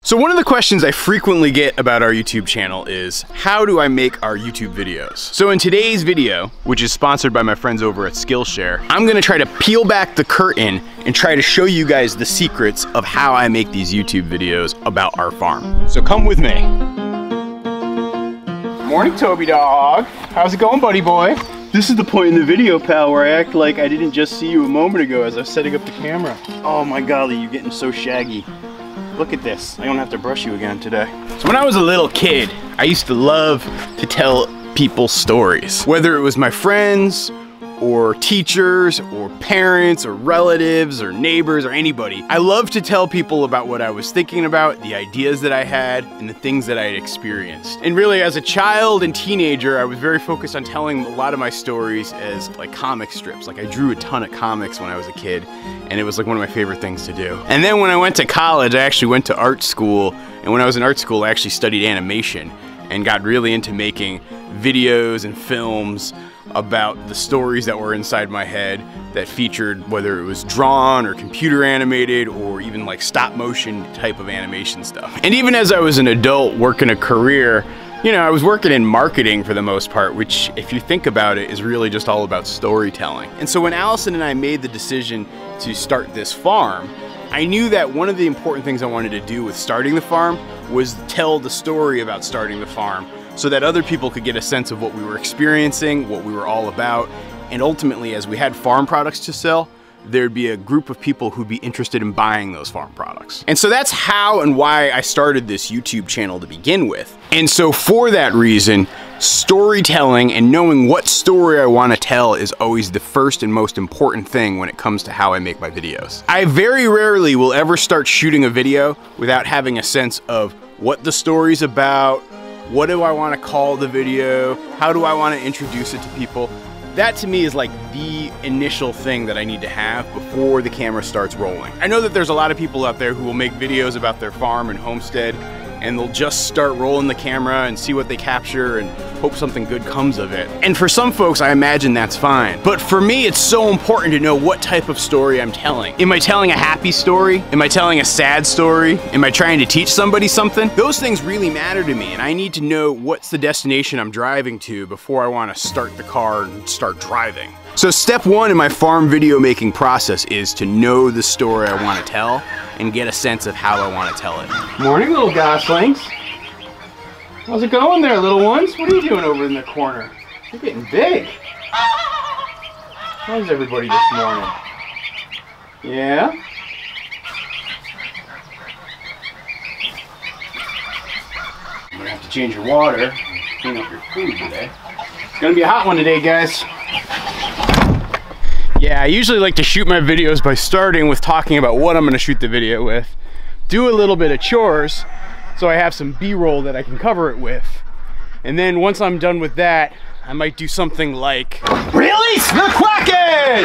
So one of the questions I frequently get about our YouTube channel is, how do I make our YouTube videos? So in today's video, which is sponsored by my friends over at Skillshare, I'm gonna try to peel back the curtain and try to show you guys the secrets of how I make these YouTube videos about our farm. So come with me. Morning, Toby dog. How's it going, buddy boy? This is the point in the video, pal, where I act like I didn't just see you a moment ago as I was setting up the camera. Oh my golly, you're getting so shaggy. Look at this, I don't have to brush you again today. So when I was a little kid, I used to love to tell people stories. Whether it was my friends, or teachers, or parents, or relatives, or neighbors, or anybody. I love to tell people about what I was thinking about, the ideas that I had, and the things that I had experienced. And really, as a child and teenager, I was very focused on telling a lot of my stories as like comic strips. Like I drew a ton of comics when I was a kid, and it was like one of my favorite things to do. And then when I went to college, I actually went to art school, and when I was in art school, I actually studied animation and got really into making videos and films about the stories that were inside my head that featured whether it was drawn or computer animated or even like stop motion type of animation stuff. And even as I was an adult working a career, you know, I was working in marketing for the most part, which if you think about it is really just all about storytelling. And so when Allison and I made the decision to start this farm, I knew that one of the important things I wanted to do with starting the farm was tell the story about starting the farm, so that other people could get a sense of what we were experiencing, what we were all about, and ultimately, as we had farm products to sell, there'd be a group of people who'd be interested in buying those farm products. And so that's how and why I started this YouTube channel to begin with. And so for that reason, storytelling and knowing what story I want to tell is always the first and most important thing when it comes to how I make my videos. I very rarely will ever start shooting a video without having a sense of what the story's about, what do I want to call the video? How do I want to introduce it to people? That to me is like the initial thing that I need to have before the camera starts rolling. I know that there's a lot of people out there who will make videos about their farm and homestead, and they'll just start rolling the camera and see what they capture and hope something good comes of it. And for some folks, I imagine that's fine. But for me, it's so important to know what type of story I'm telling. Am I telling a happy story? Am I telling a sad story? Am I trying to teach somebody something? Those things really matter to me, and I need to know what's the destination I'm driving to before I want to start the car and start driving. So step one in my farm video making process is to know the story I want to tell and get a sense of how I want to tell it. Morning, little goslings. How's it going there, little ones? What are you doing over in the corner? You're getting big. How's everybody this morning? Yeah? I'm gonna have to change your water, clean up your food today. It's gonna be a hot one today, guys. Yeah, I usually like to shoot my videos by starting with talking about what I'm going to shoot the video with. Do a little bit of chores so I have some B-roll that I can cover it with. And then once I'm done with that, I might do something like, release the Kraken!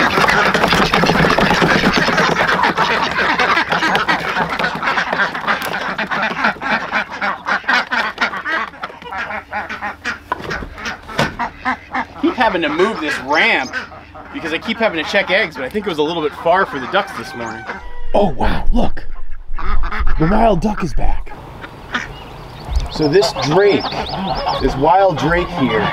I keep having to move this ramp because I keep having to check eggs, but I think it was a little bit far for the ducks this morning. Oh wow, look! The wild duck is back. So this drake, this wild drake here,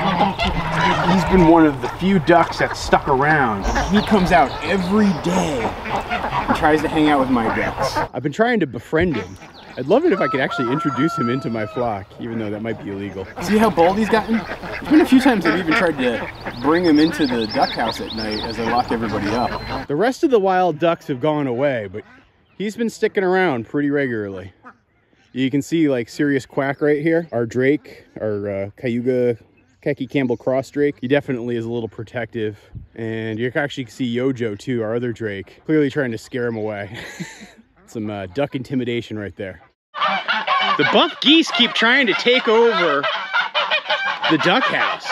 he's been one of the few ducks that's stuck around. He comes out every day and tries to hang out with my ducks. I've been trying to befriend him. I'd love it if I could actually introduce him into my flock, even though that might be illegal. See how bold he's gotten? There's been a few times I've even tried to bring him into the duck house at night as I lock everybody up. The rest of the wild ducks have gone away, but he's been sticking around pretty regularly. You can see like Sirius Quack right here. Our drake, our Cayuga Khaki Campbell cross drake. He definitely is a little protective. And you can actually see Yojo too, our other drake, clearly trying to scare him away. Some duck intimidation right there. The buff geese keep trying to take over the duck house.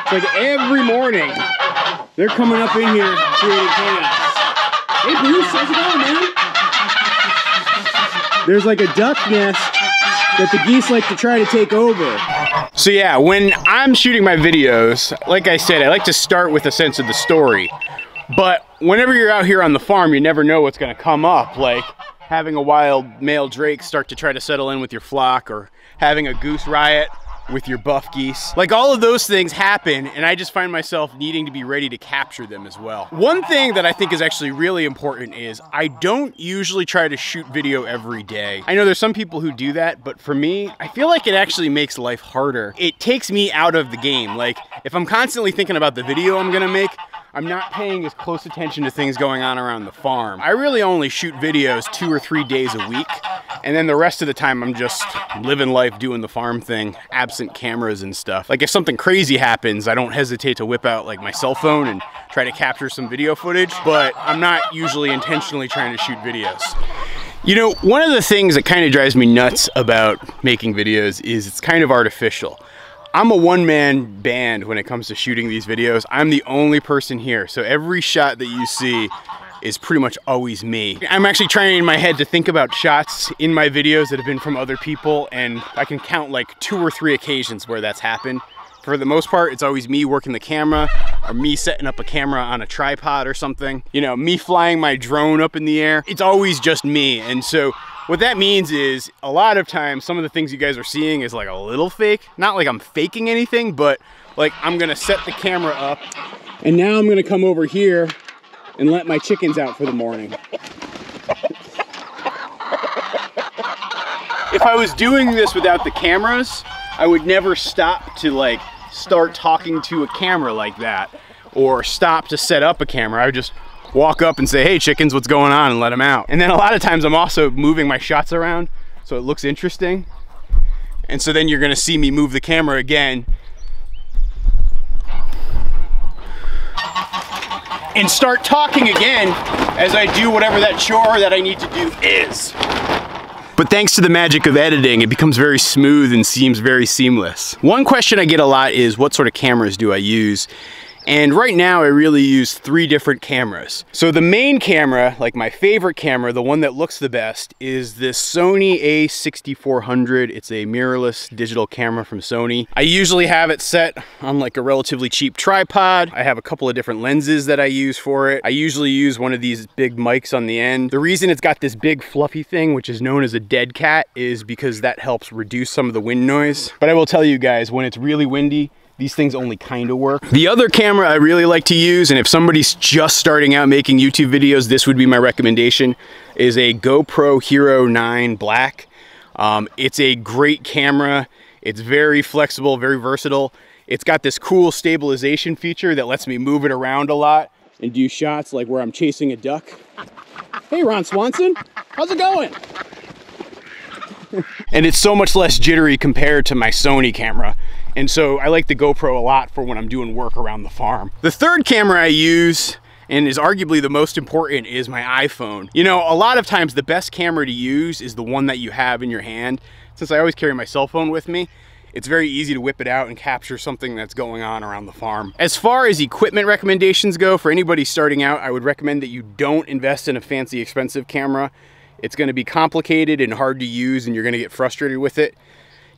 It's like every morning they're coming up in here creating chaos. Hey Bruce, how's it going, man? There's like a duck nest that the geese like to try to take over. So yeah, when I'm shooting my videos, like I said, I like to start with a sense of the story. But whenever you're out here on the farm, you never know what's gonna come up. Like, having a wild male drake start to try to settle in with your flock, or having a goose riot with your buff geese. Like, all of those things happen, and I just find myself needing to be ready to capture them as well. One thing that I think is actually really important is I don't usually try to shoot video every day. I know there's some people who do that, but for me, I feel like it actually makes life harder. It takes me out of the game. Like, if I'm constantly thinking about the video I'm gonna make, I'm not paying as close attention to things going on around the farm. I really only shoot videos 2 or 3 days a week, and then the rest of the time I'm just living life doing the farm thing, absent cameras and stuff. Like, if something crazy happens, I don't hesitate to whip out like my cell phone and try to capture some video footage, but I'm not usually intentionally trying to shoot videos. You know, one of the things that kind of drives me nuts about making videos is it's kind of artificial. I'm a one-man band when it comes to shooting these videos. I'm the only person here, so every shot that you see is pretty much always me. I'm actually trying in my head to think about shots in my videos that have been from other people, and I can count like 2 or 3 occasions where that's happened. For the most part, it's always me working the camera, or me setting up a camera on a tripod or something. You know, me flying my drone up in the air. It's always just me, and so what that means is a lot of times some of the things you guys are seeing is like a little fake. Not like I'm faking anything, but like I'm gonna set the camera up, and now I'm gonna come over here and let my chickens out for the morning. If I was doing this without the cameras, I would never stop to like start talking to a camera like that, or stop to set up a camera. I would just walk up and say, hey chickens, what's going on, and let them out. And then a lot of times I'm also moving my shots around so it looks interesting. And so then you're gonna see me move the camera again and start talking again as I do whatever that chore that I need to do is. But thanks to the magic of editing, it becomes very smooth and seems very seamless. One question I get a lot is, what sort of cameras do I use? And right now I really use 3 different cameras. So the main camera, like my favorite camera, the one that looks the best, is this Sony a6400. It's a mirrorless digital camera from Sony. I usually have it set on like a relatively cheap tripod. I have a couple of different lenses that I use for it. I usually use one of these big mics on the end. The reason it's got this big fluffy thing, which is known as a dead cat, is because that helps reduce some of the wind noise. But I will tell you guys, when it's really windy, these things only kind of work. The other camera I really like to use, and if somebody's just starting out making YouTube videos, this would be my recommendation, is a GoPro Hero 9 Black. It's a great camera. It's very flexible, very versatile. It's got this cool stabilization feature that lets me move it around a lot and do shots like where I'm chasing a duck. Hey Ron Swanson, how's it going? And it's so much less jittery compared to my Sony camera. And so I like the GoPro a lot for when I'm doing work around the farm. The third camera I use, and is arguably the most important, is my iPhone. You know, a lot of times the best camera to use is the one that you have in your hand. Since I always carry my cell phone with me, it's very easy to whip it out and capture something that's going on around the farm. As far as equipment recommendations go, for anybody starting out, I would recommend that you don't invest in a fancy, expensive camera. It's gonna be complicated and hard to use, and you're gonna get frustrated with it.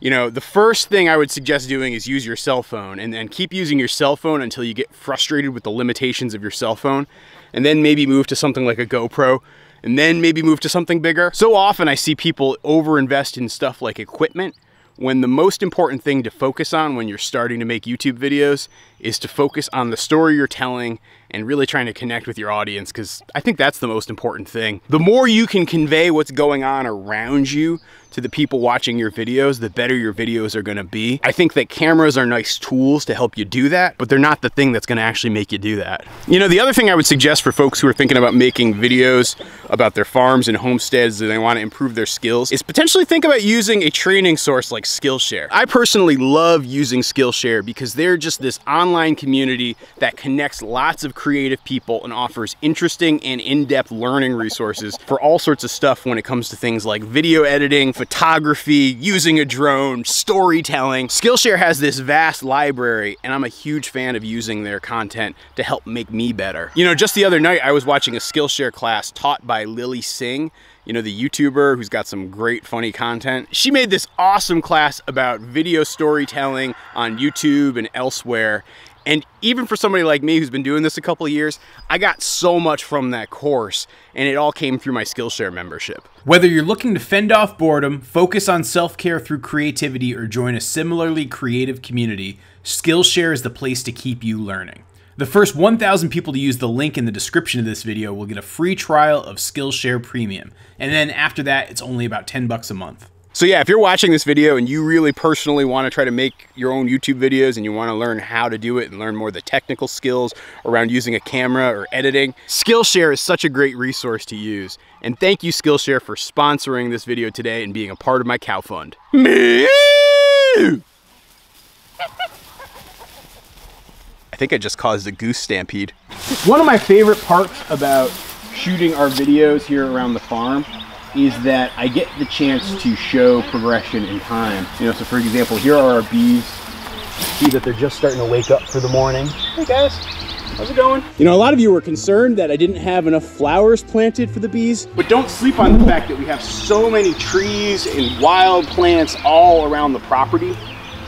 You know, the first thing I would suggest doing is use your cell phone, and then keep using your cell phone until you get frustrated with the limitations of your cell phone, and then maybe move to something like a GoPro, and then maybe move to something bigger. So often I see people overinvest in stuff like equipment, when the most important thing to focus on when you're starting to make YouTube videos is to focus on the story you're telling and really trying to connect with your audience, because I think that's the most important thing. The more you can convey what's going on around you to the people watching your videos, the better your videos are gonna be. I think that cameras are nice tools to help you do that, but they're not the thing that's gonna actually make you do that. You know, the other thing I would suggest for folks who are thinking about making videos about their farms and homesteads and they wanna improve their skills is potentially think about using a training source like Skillshare. I personally love using Skillshare because they're just this online community that connects lots of creative people and offers interesting and in-depth learning resources for all sorts of stuff when it comes to things like video editing, photography, using a drone, storytelling. Skillshare has this vast library, and I'm a huge fan of using their content to help make me better. You know, just the other night I was watching a Skillshare class taught by Lily Singh, you know, the YouTuber who's got some great funny content. She made this awesome class about video storytelling on YouTube and elsewhere. And even for somebody like me who's been doing this a couple of years, I got so much from that course, and it all came through my Skillshare membership. Whether you're looking to fend off boredom, focus on self-care through creativity, or join a similarly creative community, Skillshare is the place to keep you learning. The first 1,000 people to use the link in the description of this video will get a free trial of Skillshare Premium. And then after that, it's only about $10 a month. So yeah, if you're watching this video and you really personally want to try to make your own YouTube videos and you want to learn how to do it and learn more of the technical skills around using a camera or editing, Skillshare is such a great resource to use. And thank you, Skillshare, for sponsoring this video today and being a part of my cow fund. I think I just caused a goose stampede. One of my favorite parts about shooting our videos here around the farm is that I get the chance to show progression in time. You know, so for example, here are our bees. See that they're just starting to wake up for the morning. Hey guys, how's it going? You know, a lot of you were concerned that I didn't have enough flowers planted for the bees, but don't sleep on the fact that we have so many trees and wild plants all around the property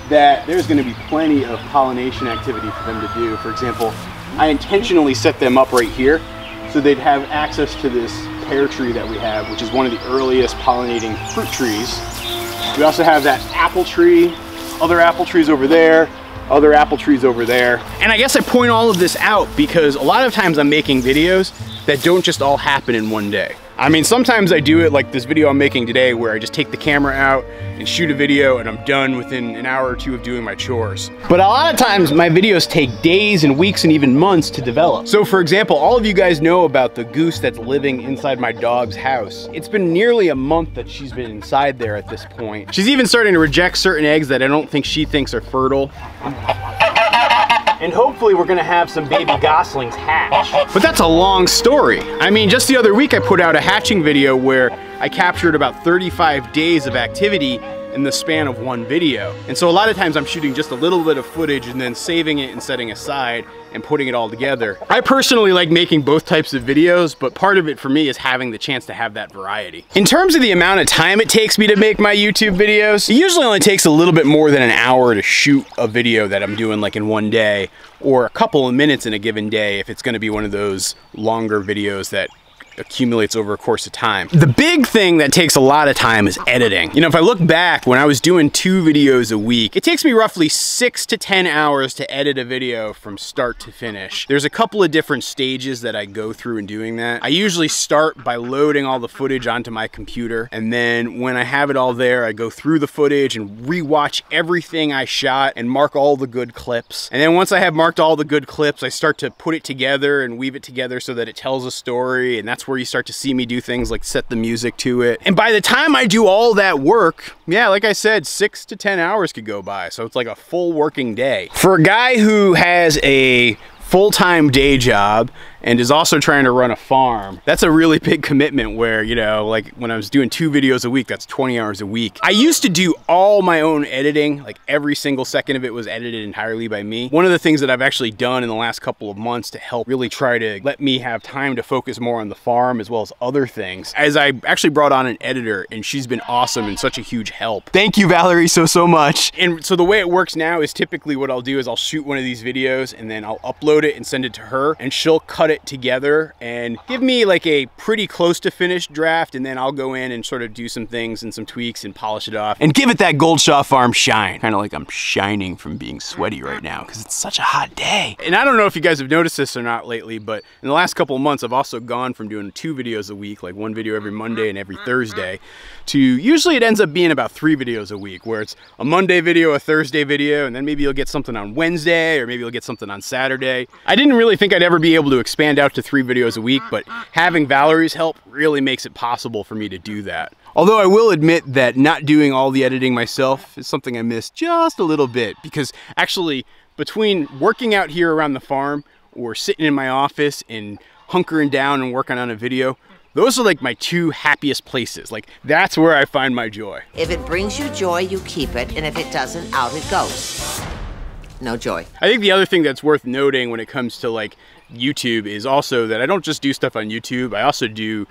that there's going to be plenty of pollination activity for them to do. For example, I intentionally set them up right here so they'd have access to this pear tree that we have, which is one of the earliest pollinating fruit trees. We also have that apple tree, other apple trees over there, other apple trees over there. And I guess I point all of this out because a lot of times I'm making videos that don't just all happen in one day. I mean, sometimes I do it like this video I'm making today where I just take the camera out and shoot a video and I'm done within an hour or two of doing my chores. But a lot of times my videos take days and weeks and even months to develop. So for example, all of you guys know about the goose that's living inside my dog's house. It's been nearly a month that she's been inside there at this point. She's even starting to reject certain eggs that I don't think she thinks are fertile. And hopefully we're gonna have some baby goslings hatch. But that's a long story. I mean, just the other week I put out a hatching video where I captured about 35 days of activity in the span of one video. And so a lot of times I'm shooting just a little bit of footage and then saving it and setting aside and putting it all together. I personally like making both types of videos, but part of it for me is having the chance to have that variety. In terms of the amount of time it takes me to make my YouTube videos, it usually only takes a little bit more than an hour to shoot a video that I'm doing like in one day, or a couple of minutes in a given day if it's gonna be one of those longer videos that accumulates over a course of time. The big thing that takes a lot of time is editing. You know, if I look back when I was doing 2 videos a week, it takes me roughly 6 to 10 hours to edit a video from start to finish. There's a couple of different stages that I go through in doing that. I usually start by loading all the footage onto my computer, and then when I have it all there, I go through the footage and rewatch everything I shot and mark all the good clips. And then once I have marked all the good clips, I start to put it together and weave it together so that it tells a story, and that's where you start to see me do things like set the music to it. And by the time I do all that work, yeah, like I said, 6 to 10 hours could go by. So it's like a full working day. For a guy who has a full-time day job and is also trying to run a farm, that's a really big commitment where, you know, like when I was doing 2 videos a week, that's 20 hours a week. I used to do all my own editing, like every single second of it was edited entirely by me. One of the things that I've actually done in the last couple of months to help really try to let me have time to focus more on the farm as well as other things, as I actually brought on an editor, and she's been awesome and such a huge help. Thank you, Valerie, so much. And so the way it works now is typically what I'll do is I'll shoot one of these videos and then I'll upload it and send it to her, and she'll cut it together and give me like a pretty close to finished draft, and then I'll go in and sort of do some things and some tweaks and polish it off and give it that Goldshaw Farm shine. Kind of like I'm shining from being sweaty right now because it's such a hot day. And I don't know if you guys have noticed this or not lately, but in the last couple of months I've also gone from doing 2 videos a week, like 1 video every Monday and every Thursday, to usually it ends up being about 3 videos a week, where it's a Monday video, a Thursday video, and then maybe you'll get something on Wednesday, or maybe you'll get something on Saturday. I didn't really think I'd ever be able to expand out to 3 videos a week, but having Valerie's help really makes it possible for me to do that. Although I will admit that not doing all the editing myself is something I miss just a little bit, because actually between working out here around the farm or sitting in my office and hunkering down and working on a video, those are like my 2 happiest places. Like, that's where I find my joy. If it brings you joy, you keep it, and if it doesn't, out it goes. No joy. I think the other thing that's worth noting when it comes to like YouTube is also that I don't just do stuff on YouTube. I also do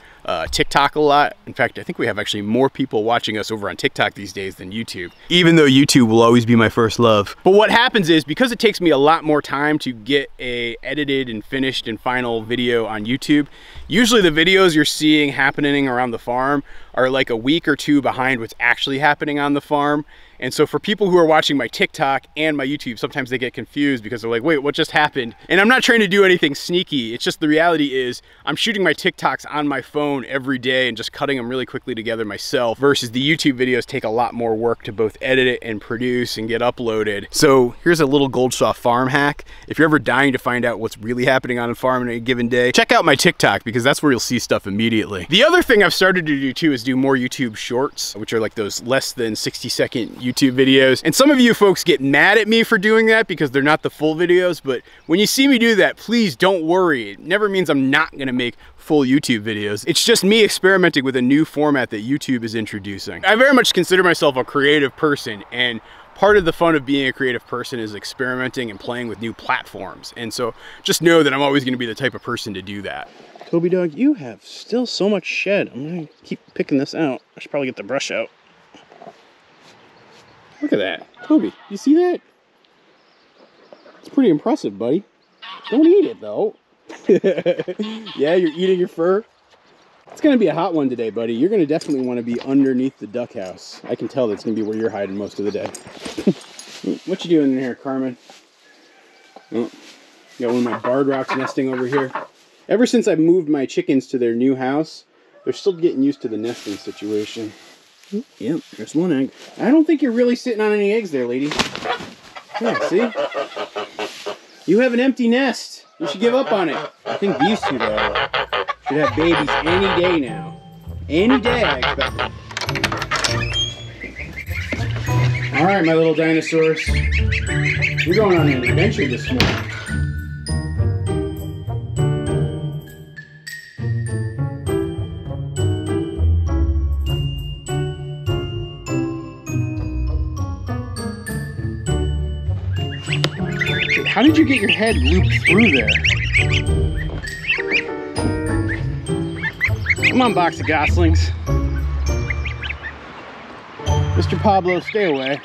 TikTok a lot. In fact, I think we have actually more people watching us over on TikTok these days than YouTube, even though YouTube will always be my first love. But what happens is, because it takes me a lot more time to get a edited and finished and final video on YouTube, usually the videos you're seeing happening around the farm are like a week or two behind what's actually happening on the farm. And so for people who are watching my TikTok and my YouTube, sometimes they get confused because they're like, wait, what just happened? And I'm not trying to do anything sneaky. It's just the reality is I'm shooting my TikToks on my phone every day and just cutting them really quickly together myself, versus the YouTube videos take a lot more work to both edit it and produce and get uploaded. So here's a little Goldshaw farm hack. If you're ever dying to find out what's really happening on a farm in a given day, check out my TikTok, because that's where you'll see stuff immediately. The other thing I've started to do too is do more YouTube shorts, which are like those less than 60-second YouTube videos. And some of you folks get mad at me for doing that because they're not the full videos, but when you see me do that, please don't worry. It never means I'm not gonna make full YouTube videos. It's just me experimenting with a new format that YouTube is introducing. I very much consider myself a creative person, and part of the fun of being a creative person is experimenting and playing with new platforms. And so just know that I'm always gonna be the type of person to do that. Toby dog, you have still so much shed. I'm gonna keep picking this out. I should probably get the brush out. Look at that. Toby, you see that? It's pretty impressive, buddy. Don't eat it, though. Yeah, you're eating your fur? It's gonna be a hot one today, buddy. You're gonna definitely want to be underneath the duck house. I can tell that's gonna be where you're hiding most of the day. What you doing in here, Carmen? Oh, got one of my barred rocks nesting over here. Ever since I moved my chickens to their new house, they're still getting used to the nesting situation. Yep, there's one egg. I don't think you're really sitting on any eggs there, lady. Yeah, see? You have an empty nest. You should give up on it. I think these two, though, should have babies any day now. Any day, I expect. All right, my little dinosaurs. You're going on an adventure this morning. How did you get your head looped through there? Come on, box of goslings. Mr. Pablo, stay away.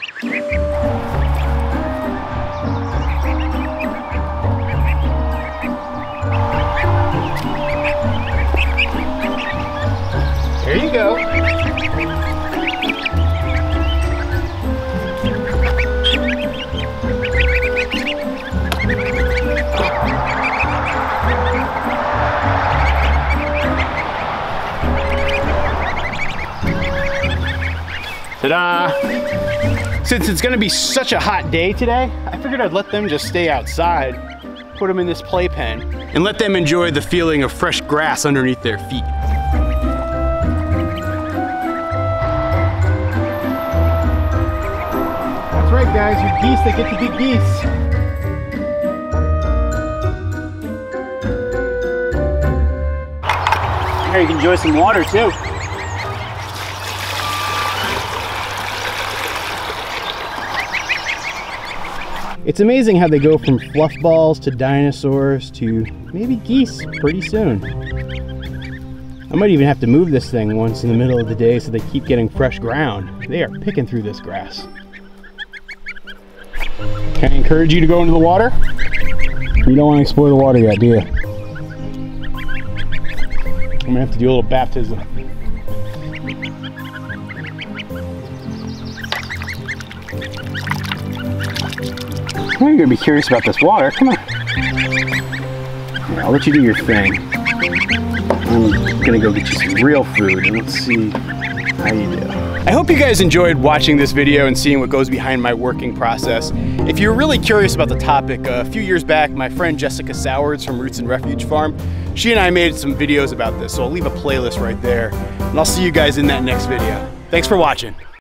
There you go. Ta-da! Since it's gonna be such a hot day today, I figured I'd let them just stay outside, put them in this playpen, and let them enjoy the feeling of fresh grass underneath their feet. That's right, guys, you're geese that get to be geese. Here, you can enjoy some water too. It's amazing how they go from fluff balls to dinosaurs to maybe geese pretty soon. I might even have to move this thing once in the middle of the day so they keep getting fresh ground. They are picking through this grass. Can I encourage you to go into the water? You don't want to explore the water yet, do you? I'm gonna have to do a little baptism. Well, you're gonna be curious about this water. Come on. Here, I'll let you do your thing. I'm gonna go get you some real food and let's see how you do. I hope you guys enjoyed watching this video and seeing what goes behind my working process. If you're really curious about the topic, a few years back, my friend Jessica Sowards from Roots and Refuge Farm, she and I made some videos about this, so I'll leave a playlist right there. And I'll see you guys in that next video. Thanks for watching.